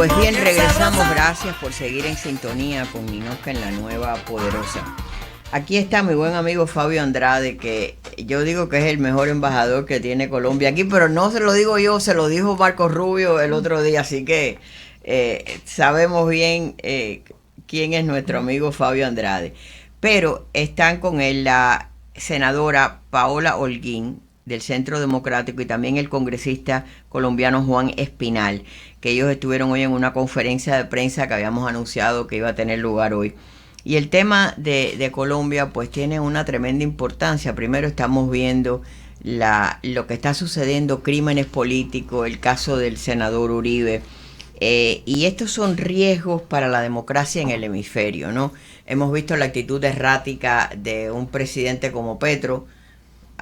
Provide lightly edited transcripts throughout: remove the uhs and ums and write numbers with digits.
Pues bien, regresamos. Gracias por seguir en sintonía con Ninosca en la Nueva Poderosa. Aquí está mi buen amigo Fabio Andrade, que yo digo que es el mejor embajador que tiene Colombia aquí, pero no se lo digo yo, se lo dijo Marcos Rubio el otro día, así que sabemos bien quién es nuestro amigo Fabio Andrade. Pero están con él la senadora Paola Holguín, del Centro Democrático, y también el congresista colombiano Juan Espinal, que ellos estuvieron hoy en una conferencia de prensa que habíamos anunciado que iba a tener lugar hoy. Y el tema de Colombia pues tiene una tremenda importancia. Primero estamos viendo lo que está sucediendo, crímenes políticos, el caso del senador Uribe, y estos son riesgos para la democracia en el hemisferio, ¿no? Hemos visto la actitud errática de un presidente como Petro.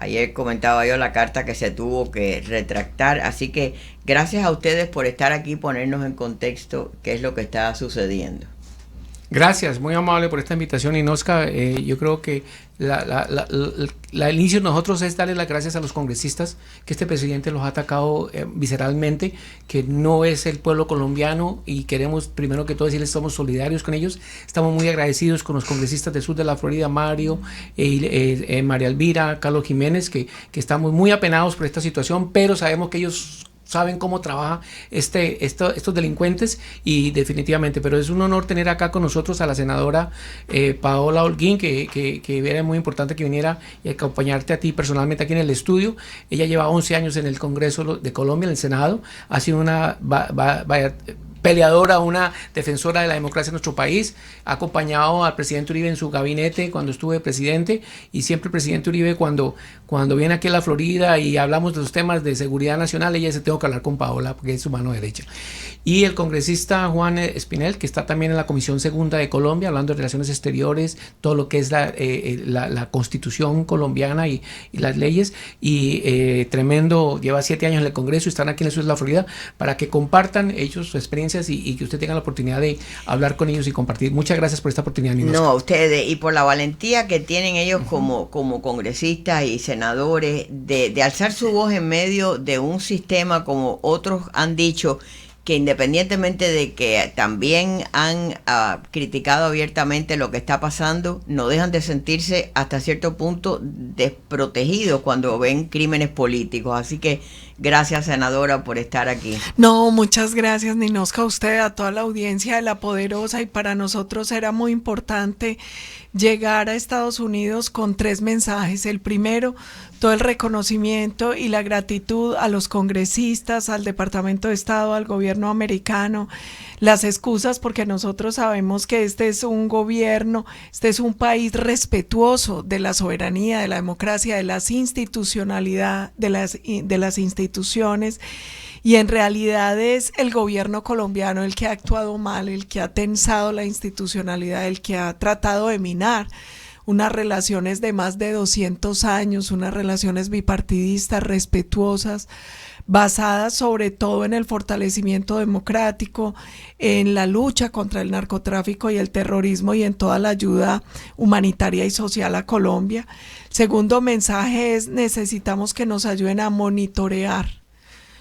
Ayer comentaba yo la carta que se tuvo que retractar, así que gracias a ustedes por estar aquí y ponernos en contexto qué es lo que está sucediendo. Gracias, muy amable por esta invitación, Ninosca. Yo creo que el inicio de nosotros es darle las gracias a los congresistas, que este presidente los ha atacado visceralmente, que no es el pueblo colombiano, y queremos primero que todo decirles que estamos solidarios con ellos. Estamos muy agradecidos con los congresistas del sur de la Florida, Mario, María Elvira, Carlos Jiménez, que estamos muy apenados por esta situación, pero sabemos que ellos saben cómo trabaja estos delincuentes, y definitivamente, pero es un honor tener acá con nosotros a la senadora Paola Holguín, que era muy importante que viniera y acompañarte a ti personalmente aquí en el estudio. Ella lleva 11 años en el Congreso de Colombia, en el Senado, ha sido una peleadora, una defensora de la democracia en nuestro país, ha acompañado al presidente Uribe en su gabinete cuando estuve presidente, y siempre el presidente Uribe cuando viene aquí a la Florida y hablamos de los temas de seguridad nacional, ella se tengo que hablar con Paola porque es su mano derecha. Y el congresista Juan Espinal, que está también en la Comisión Segunda de Colombia, hablando de relaciones exteriores, todo lo que es la constitución colombiana y las leyes, y tremendo, lleva 7 años en el Congreso y están aquí en el sur de la Florida para que compartan ellos su experiencia y que usted tenga la oportunidad de hablar con ellos y compartir. Muchas gracias por esta oportunidad, Ninosca. No, a ustedes, y por la valentía que tienen ellos como congresistas y senadores de alzar su voz en medio de un sistema, como otros han dicho, que independientemente de que también han criticado abiertamente lo que está pasando, no dejan de sentirse hasta cierto punto desprotegidos cuando ven crímenes políticos. Así que gracias, senadora, por estar aquí. No, muchas gracias, Ninosca, a usted, a toda la audiencia de La Poderosa, y para nosotros era muy importante llegar a Estados Unidos con 3 mensajes. El primero, todo el reconocimiento y la gratitud a los congresistas, al Departamento de Estado, al gobierno americano, las excusas, porque nosotros sabemos que este es un gobierno, este es un país respetuoso de la soberanía, de la democracia, de las institucionalidades, de las instituciones, y en realidad es el gobierno colombiano el que ha actuado mal, el que ha tensado la institucionalidad, el que ha tratado de minar unas relaciones de más de 200 años, unas relaciones bipartidistas, respetuosas, basadas sobre todo en el fortalecimiento democrático, en la lucha contra el narcotráfico y el terrorismo, y en toda la ayuda humanitaria y social a Colombia. Segundo mensaje es: necesitamos que nos ayuden a monitorear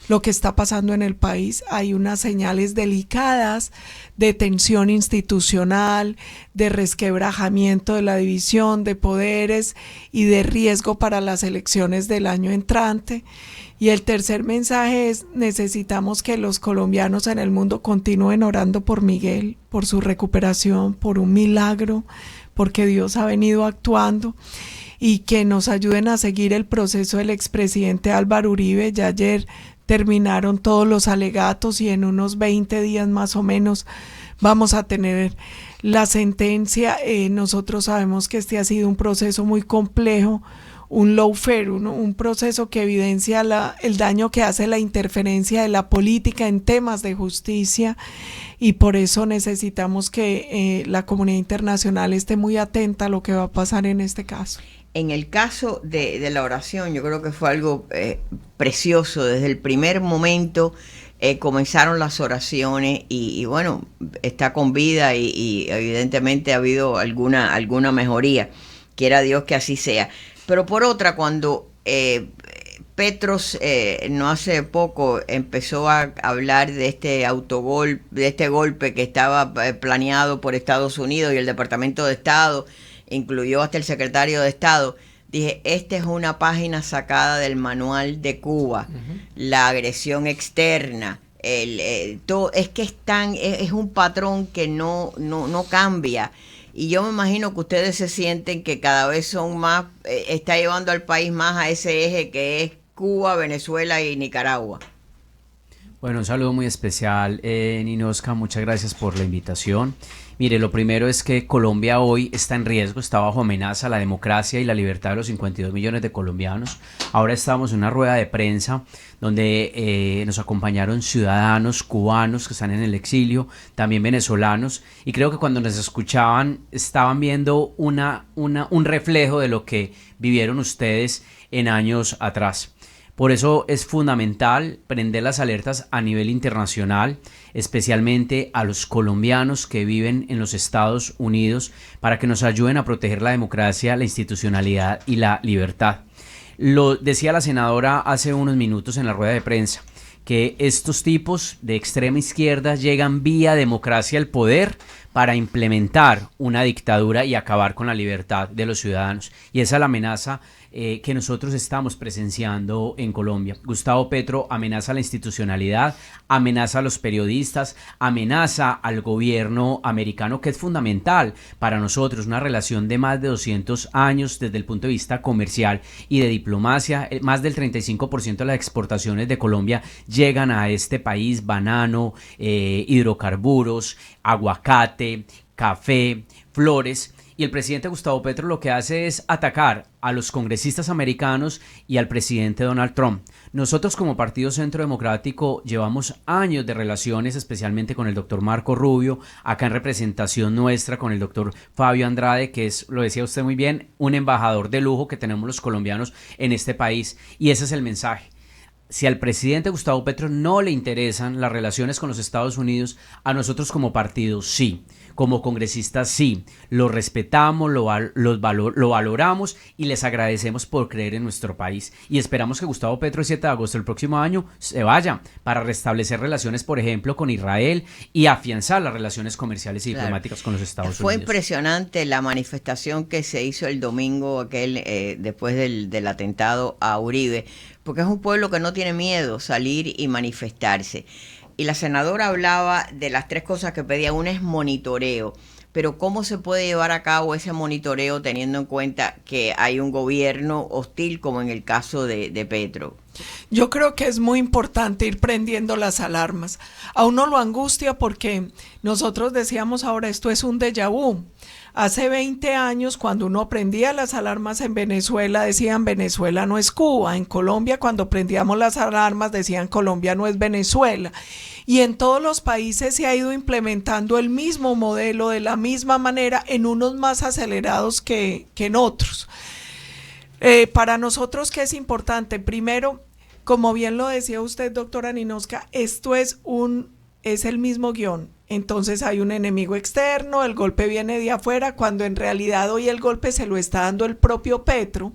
lo que está pasando en el país. Hay unas señales delicadas de tensión institucional, de resquebrajamiento de la división de poderes y de riesgo para las elecciones del año entrante. Y el tercer mensaje es: necesitamos que los colombianos en el mundo continúen orando por Miguel, por su recuperación, por un milagro, porque Dios ha venido actuando, y que nos ayuden a seguir el proceso del expresidente Álvaro Uribe. Ya ayer terminaron todos los alegatos y en unos 20 días más o menos vamos a tener la sentencia. Nosotros sabemos que este ha sido un proceso muy complejo, un lawfare, un proceso que evidencia el daño que hace la interferencia de la política en temas de justicia, y por eso necesitamos que la comunidad internacional esté muy atenta a lo que va a pasar en este caso. En el caso de la oración, yo creo que fue algo precioso. Desde el primer momento comenzaron las oraciones y bueno, está con vida y evidentemente ha habido alguna mejoría. Quiera Dios que así sea. Pero por otra, cuando Petro no hace poco empezó a hablar de este autogolpe, de este golpe que estaba planeado por Estados Unidos y el Departamento de Estado, incluyó hasta el secretario de Estado. Dije, esta es una página sacada del manual de Cuba, la agresión externa, todo, es que es un patrón que no cambia. Y yo me imagino que ustedes se sienten que cada vez son más, está llevando al país más a ese eje que es Cuba, Venezuela y Nicaragua. Bueno, un saludo muy especial, Ninosca, muchas gracias por la invitación. Mire, lo primero es que Colombia hoy está en riesgo, está bajo amenaza la democracia y la libertad de los 52 millones de colombianos. Ahora estamos en una rueda de prensa donde nos acompañaron ciudadanos cubanos que están en el exilio, también venezolanos, y creo que cuando nos escuchaban estaban viendo un reflejo de lo que vivieron ustedes en años atrás. Por eso es fundamental prender las alertas a nivel internacional, especialmente a los colombianos que viven en los Estados Unidos, para que nos ayuden a proteger la democracia, la institucionalidad y la libertad. Lo decía la senadora hace unos minutos en la rueda de prensa, que estos tipos de extrema izquierda llegan vía democracia al poder para implementar una dictadura y acabar con la libertad de los ciudadanos. Y esa es la amenaza que nosotros estamos presenciando en Colombia. Gustavo Petro amenaza la institucionalidad, amenaza a los periodistas, amenaza al gobierno americano, que es fundamental para nosotros, una relación de más de 200 años desde el punto de vista comercial y de diplomacia. Más del 35% de las exportaciones de Colombia llegan a este país: banano, hidrocarburos, aguacate, café, flores. Y el presidente Gustavo Petro lo que hace es atacar a los congresistas americanos y al presidente Donald Trump. Nosotros como Partido Centro Democrático llevamos años de relaciones, especialmente con el doctor Marco Rubio, acá en representación nuestra con el doctor Fabio Andrade, que es, lo decía usted muy bien, un embajador de lujo que tenemos los colombianos en este país. Y ese es el mensaje. Si al presidente Gustavo Petro no le interesan las relaciones con los Estados Unidos, a nosotros como partido sí, como congresistas sí, lo respetamos, lo valoramos y les agradecemos por creer en nuestro país. Y esperamos que Gustavo Petro el 7 de agosto del próximo año se vaya para restablecer relaciones, por ejemplo, con Israel y afianzar las relaciones comerciales y diplomáticas con los Estados Unidos. Fue impresionante la manifestación que se hizo el domingo después del atentado a Uribe, porque es un pueblo que no tiene miedo salir y manifestarse. Y la senadora hablaba de las tres cosas que pedía. Una es monitoreo, pero ¿cómo se puede llevar a cabo ese monitoreo teniendo en cuenta que hay un gobierno hostil, como en el caso de Petro? Yo creo que es muy importante ir prendiendo las alarmas. A uno lo angustia porque nosotros decíamos ahora, esto es un déjà vu. Hace 20 años, cuando uno prendía las alarmas en Venezuela, decían Venezuela no es Cuba. En Colombia, cuando prendíamos las alarmas, decían Colombia no es Venezuela. Y en todos los países se ha ido implementando el mismo modelo de la misma manera, en unos más acelerados que en otros. Para nosotros, ¿qué es importante? Primero, como bien lo decía usted, doctora Ninosca, esto es el mismo guión. Entonces hay un enemigo externo, el golpe viene de afuera, cuando en realidad hoy el golpe se lo está dando el propio Petro,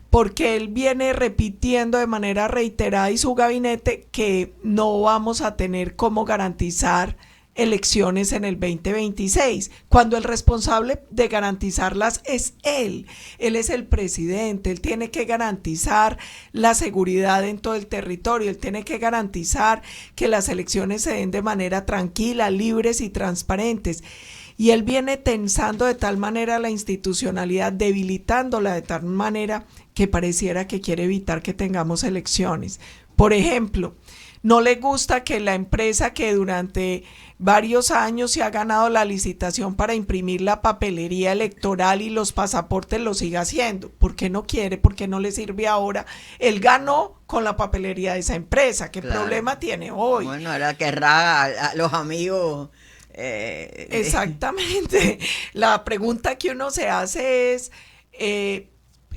porque él viene repitiendo de manera reiterada y su gabinete que no vamos a tener cómo garantizar elecciones en el 2026, cuando el responsable de garantizarlas es él es el presidente. Él tiene que garantizar la seguridad en todo el territorio, él tiene que garantizar que las elecciones se den de manera tranquila, libres y transparentes. Y él viene tensando de tal manera la institucionalidad, debilitándola de tal manera que pareciera que quiere evitar que tengamos elecciones. Por ejemplo, no le gusta que la empresa que durante varios años se ha ganado la licitación para imprimir la papelería electoral y los pasaportes lo siga haciendo. ¿Por qué no quiere? ¿Por qué no le sirve ahora? Él ganó con la papelería de esa empresa. ¿Qué problema tiene hoy? Bueno, ahora querrá a los amigos. Exactamente. La pregunta que uno se hace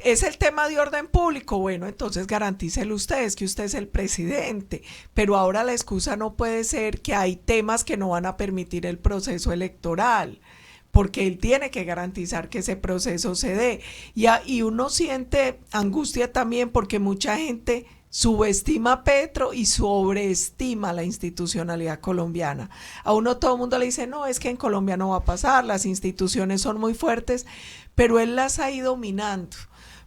¿es el tema de orden público? Bueno, entonces garantícelo ustedes que usted es el presidente, pero ahora la excusa no puede ser que hay temas que no van a permitir el proceso electoral, porque él tiene que garantizar que ese proceso se dé. Y uno siente angustia también porque mucha gente subestima a Petro y sobreestima la institucionalidad colombiana. A uno todo el mundo le dice, no, es que en Colombia no va a pasar, las instituciones son muy fuertes, pero él las ha ido minando.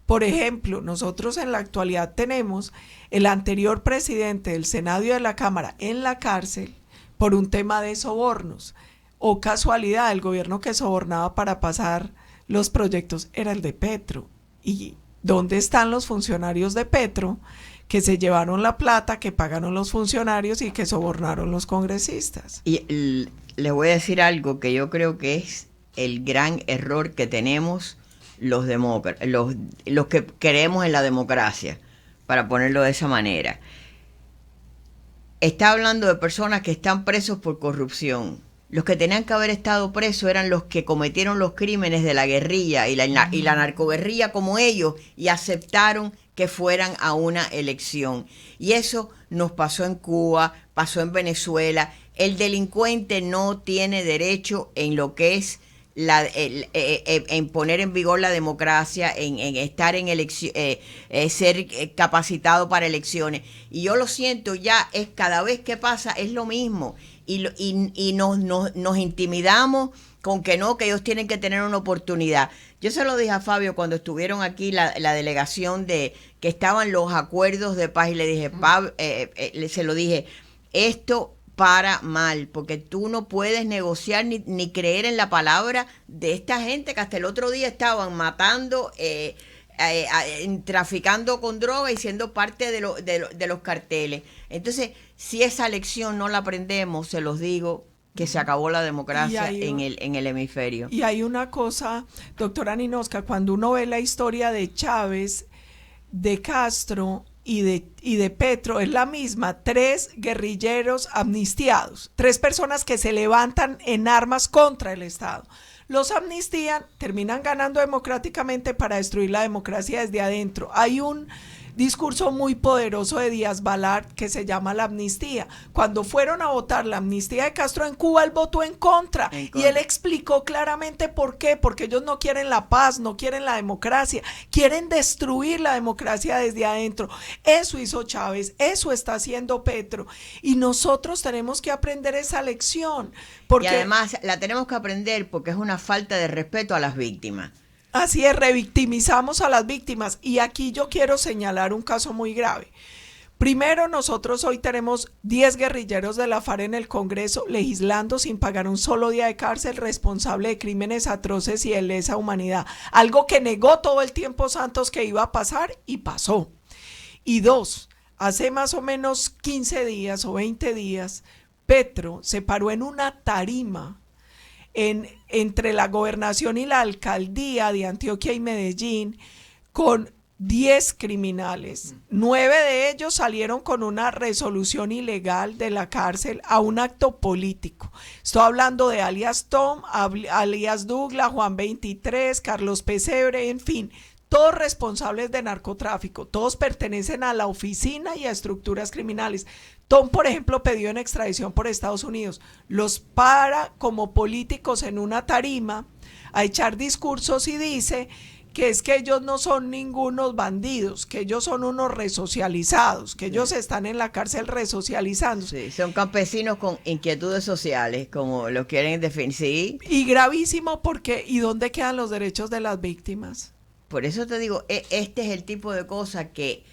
Por ejemplo, nosotros en la actualidad tenemos el anterior presidente del Senado y de la Cámara en la cárcel por un tema de sobornos. O casualidad, el gobierno que sobornaba para pasar los proyectos era el de Petro. ¿Y dónde están los funcionarios de Petro que se llevaron la plata, que pagaron los funcionarios y que sobornaron los congresistas? Y les voy a decir algo que yo creo que es el gran error que tenemos los demócratas, los que creemos en la democracia, para ponerlo de esa manera. Está hablando de personas que están presos por corrupción. Los que tenían que haber estado presos eran los que cometieron los crímenes de la guerrilla y la narcoguerrilla como ellos, y aceptaron que fueran a una elección. Y eso nos pasó en Cuba, pasó en Venezuela. El delincuente no tiene derecho en lo que es en poner en vigor la democracia, en estar en ser capacitado para elecciones. Y yo lo siento, ya es cada vez que pasa es lo mismo. Y nos intimidamos con que no, que ellos tienen que tener una oportunidad. Yo se lo dije a Fabio cuando estuvieron aquí la delegación de que estaban los acuerdos de paz, y le dije, se lo dije, esto para mal, porque tú no puedes negociar ni creer en la palabra de esta gente que hasta el otro día estaban matando, traficando con droga y siendo parte de los carteles. Entonces, si esa lección no la aprendemos, se los digo, que se acabó la democracia en el hemisferio. Y hay una cosa, doctora Ninosca, cuando uno ve la historia de Chávez, de Castro y de Petro, es la misma: 3 guerrilleros amnistiados, 3 personas que se levantan en armas contra el Estado. Los amnistían, terminan ganando democráticamente para destruir la democracia desde adentro. Hay un discurso muy poderoso de Díaz Balart que se llama la amnistía. Cuando fueron a votar la amnistía de Castro en Cuba, él votó en contra. Y él explicó claramente por qué: porque ellos no quieren la paz, no quieren la democracia, quieren destruir la democracia desde adentro. Eso hizo Chávez, eso está haciendo Petro, y nosotros tenemos que aprender esa lección, porque, y además la tenemos que aprender porque es una falta de respeto a las víctimas. Así es, revictimizamos a las víctimas. Y aquí yo quiero señalar un caso muy grave. Primero, nosotros hoy tenemos 10 guerrilleros de la FARC en el Congreso legislando sin pagar un solo día de cárcel, responsable de crímenes atroces y de lesa humanidad. Algo que negó todo el tiempo Santos que iba a pasar, y pasó. Y 2, hace más o menos 15 días o 20 días, Petro se paró en una tarima entre la gobernación y la alcaldía de Antioquia y Medellín con 10 criminales. 9 de ellos salieron con una resolución ilegal de la cárcel a un acto político. Estoy hablando de alias Tom, alias Douglas, Juan 23, Carlos Pesebre, en fin, todos responsables de narcotráfico, todos pertenecen a la oficina y a estructuras criminales. Tom, por ejemplo, pidió en extradición por Estados Unidos. Los para como políticos en una tarima a echar discursos y dice que es que ellos no son ningunos bandidos, que ellos son unos resocializados, que ellos están en la cárcel resocializándose. Sí, son campesinos con inquietudes sociales, como lo quieren definir. Sí. Y gravísimo, porque ¿y dónde quedan los derechos de las víctimas? Por eso te digo, este es el tipo de cosa que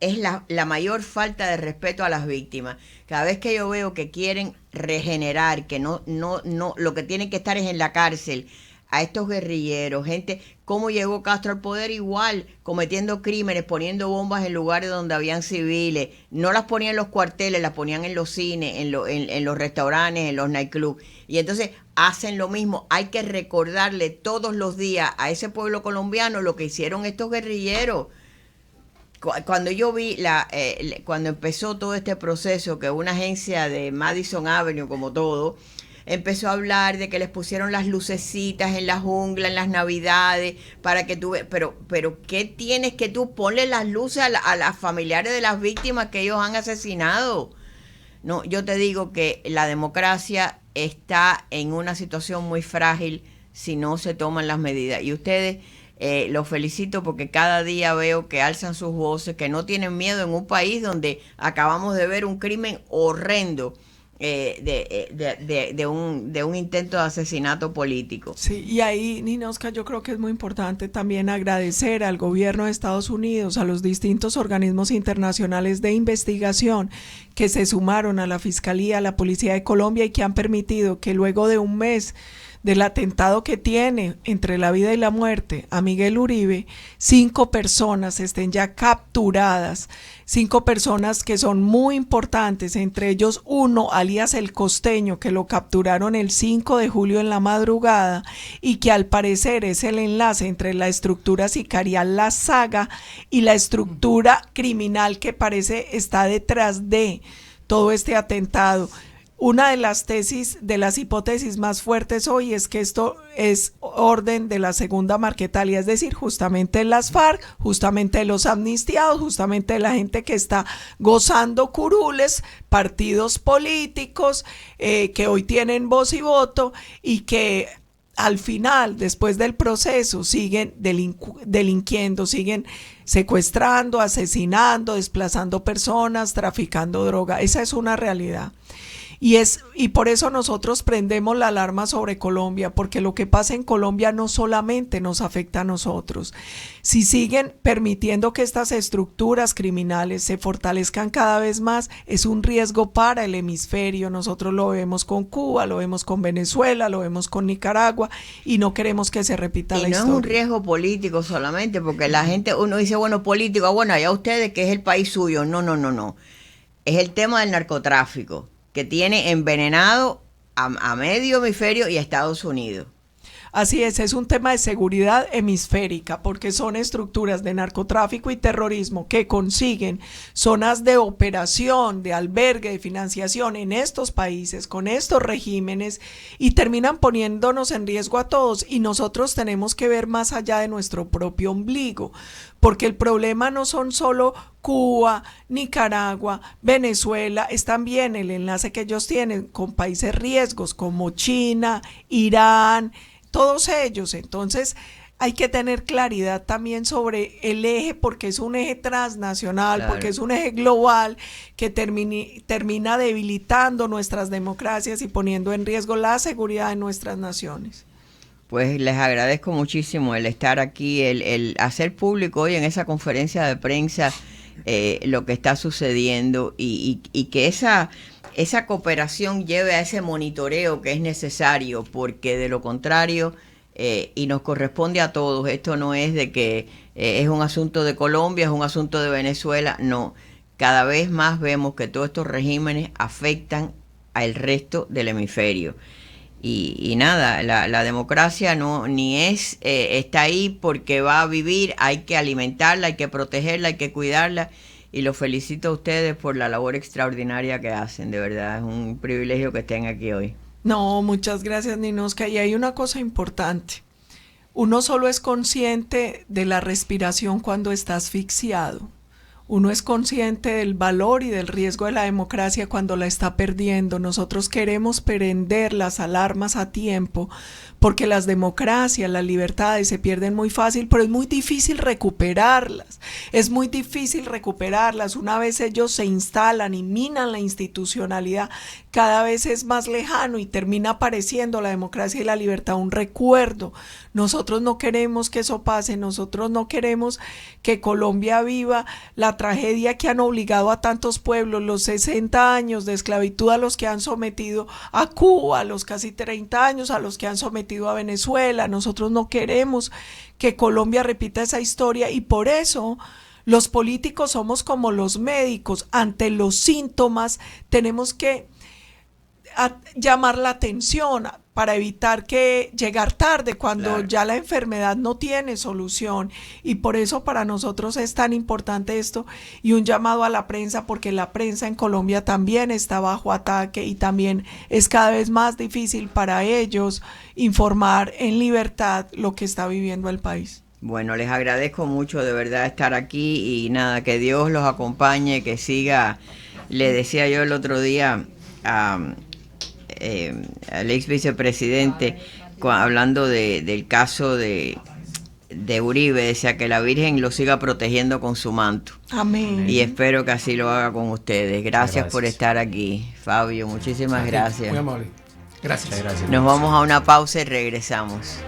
es la mayor falta de respeto a las víctimas. Cada vez que yo veo que quieren regenerar, que no, lo que tienen que estar es en la cárcel, a estos guerrilleros, gente, cómo llegó Castro al poder, igual, cometiendo crímenes, poniendo bombas en lugares donde habían civiles, no las ponían en los cuarteles, las ponían en los cines, en los restaurantes, en los nightclubs, y entonces hacen lo mismo. Hay que recordarle todos los días a ese pueblo colombiano lo que hicieron estos guerrilleros. Cuando yo vi cuando empezó todo este proceso, que una agencia de Madison Avenue, como todo, empezó a hablar de que les pusieron las lucecitas en la jungla, en las navidades, para que tú... Pero ¿qué tienes que tú ponle las luces a las familiares de las víctimas que ellos han asesinado? No, yo te digo que la democracia está en una situación muy frágil si no se toman las medidas. Y ustedes Los felicito porque cada día veo que alzan sus voces, que no tienen miedo en un país donde acabamos de ver un crimen horrendo de un intento de asesinato político. Sí, y ahí, Ninosca, yo creo que es muy importante también agradecer al gobierno de Estados Unidos, a los distintos organismos internacionales de investigación que se sumaron a la Fiscalía, a la Policía de Colombia y que han permitido que luego de un mes del atentado que tiene entre la vida y la muerte a Miguel Uribe, 5 personas estén ya capturadas, 5 personas que son muy importantes, entre ellos uno, alias El Costeño, que lo capturaron el 5 de julio en la madrugada y que al parecer es el enlace entre la estructura sicarial La Saga y la estructura criminal que parece está detrás de todo este atentado. Una de las hipótesis más fuertes hoy es que esto es orden de la segunda Marquetalia, es decir, justamente las FARC, justamente los amnistiados, justamente la gente que está gozando curules, partidos políticos que hoy tienen voz y voto y que al final, después del proceso, siguen delinquiendo, siguen secuestrando, asesinando, desplazando personas, traficando droga. Esa es una realidad. Y por eso nosotros prendemos la alarma sobre Colombia, porque lo que pasa en Colombia no solamente nos afecta a nosotros. Si siguen permitiendo que estas estructuras criminales se fortalezcan cada vez más, es un riesgo para el hemisferio. Nosotros lo vemos con Cuba, lo vemos con Venezuela, lo vemos con Nicaragua y no queremos que se repita la historia. Y no es un riesgo político solamente, porque la gente, uno dice, bueno, político, bueno, allá ustedes que es el país suyo. No. Es el tema del narcotráfico, que tiene envenenado a medio hemisferio y a Estados Unidos. Así es un tema de seguridad hemisférica, porque son estructuras de narcotráfico y terrorismo que consiguen zonas de operación, de albergue, de financiación en estos países, con estos regímenes, y terminan poniéndonos en riesgo a todos, y nosotros tenemos que ver más allá de nuestro propio ombligo, porque el problema no son solo Cuba, Nicaragua, Venezuela, es también el enlace que ellos tienen con países riesgos como China, Irán, todos ellos. Entonces hay que tener claridad también sobre el eje, porque es un eje transnacional, claro, porque es un eje global que termina debilitando nuestras democracias y poniendo en riesgo la seguridad de nuestras naciones. Pues les agradezco muchísimo el estar aquí, el hacer público hoy en esa conferencia de prensa lo que está sucediendo y que esa cooperación lleve a ese monitoreo que es necesario, porque de lo contrario, y nos corresponde a todos, esto no es de que es un asunto de Colombia, es un asunto de Venezuela, no, cada vez más vemos que todos estos regímenes afectan al resto del hemisferio. Y nada, la democracia está ahí porque va a vivir, hay que alimentarla, hay que protegerla, hay que cuidarla, y los felicito a ustedes por la labor extraordinaria que hacen, de verdad, es un privilegio que estén aquí hoy. No, muchas gracias, Ninosca, y hay una cosa importante, uno solo es consciente de la respiración cuando está asfixiado. Uno es consciente del valor y del riesgo de la democracia cuando la está perdiendo. Nosotros queremos prender las alarmas a tiempo, porque las democracias, las libertades se pierden muy fácil, pero es muy difícil recuperarlas. Una vez ellos se instalan y minan la institucionalidad, cada vez es más lejano y termina apareciendo la democracia y la libertad un recuerdo. Nosotros no queremos que eso pase, nosotros no queremos que Colombia viva la tragedia que han obligado a tantos pueblos, los 60 años de esclavitud a los que han sometido a Cuba, los casi 30 años a los que han sometido a Venezuela. Nosotros no queremos que Colombia repita esa historia, y por eso los políticos somos como los médicos. Ante los síntomas tenemos que llamar la atención para evitar que llegar tarde cuando claro, ya la enfermedad no tiene solución, y por eso para nosotros es tan importante esto, y un llamado a la prensa, porque la prensa en Colombia también está bajo ataque y también es cada vez más difícil para ellos informar en libertad lo que está viviendo el país. Bueno, les agradezco mucho de verdad estar aquí, y nada, que Dios los acompañe, que siga. Le decía yo el otro día al ex vicepresidente, hablando del caso de de Uribe, decía que la Virgen lo siga protegiendo con su manto. Amén. Y espero que así lo haga con ustedes. Gracias por Gracias. estar aquí, Fabio. Muchísimas gracias. Muy amable. Gracias. Muchas gracias. Nos vamos a una pausa y regresamos.